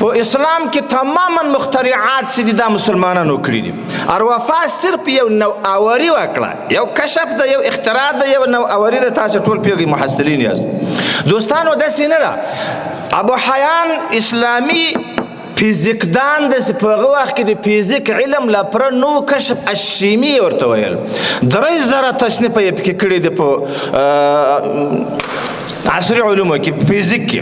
په اسلام کې تماما مخترعات چې دي دا مسلمانانو کړي دي. ارواپا صرف یو نوآوري وکړه، یو کشف ده، یو اختراع ده، یو نوآوري ده. تاسو ټول پیږئ محصلین یاست. دوستانو داسې نه ده. ابو حیان اسلامي فیزیکدان داسې په هغه وخت کې د فیزیک علم لا پوره نو کشف الشیمي ورته ویل. 3000 تصنیف یې پکې کړي دي په عصري علومو کې، فیزیک کې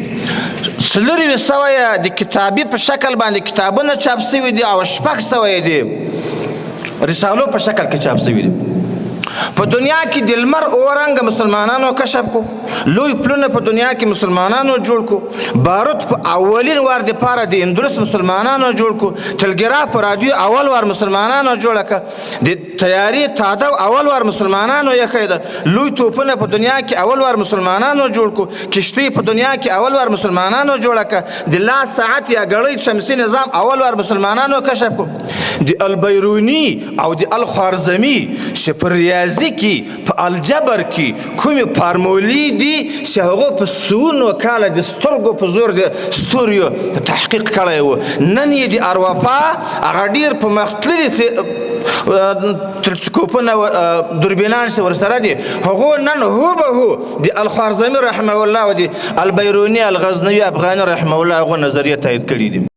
400 د کتابي په شکل باندې کتابونه چاپ شوي دي او 600 دي رسالو په شکل کې چاپ شوي دي. په دنیا کې د لمر اورنګ مسلمانانو کشف کو، لوی پلونه په دنیا کې مسلمانانو جوړ کو، باروت په اولین وار د پاره د اندلس مسلمانانو جوړ کو، ټلګراف په رادیو اول وار مسلمانانو جوړ کړه، د تیاری تادو اول وار مسلمانانو یې خېده، لوی توپونه په دنیا کې اول وار مسلمانانو جوړ کو، کشتۍ په دنیا کې اول وار مسلمانانو جوړ کړه، د لاس ساعت یا غړۍ شمسي نظام اول وار مسلمانانو کشف کو، د البیرونی او د الخوارزمی چې ریاضی کې په الجبر کې کومې فارمولې دي چې هغه په سونو کاله د سترګو په زور د ستوریو تحقیق کړی و. نن یې د اروپا هغه ډېر په مختلف تلسکوپونه دوربینان چې ورسره دي، هغو نن هوبهو د الخوارزمي رحمه الله او د البیروني الغزنوي افغاني رحمه الله هغو نظریه تایید کړي دي.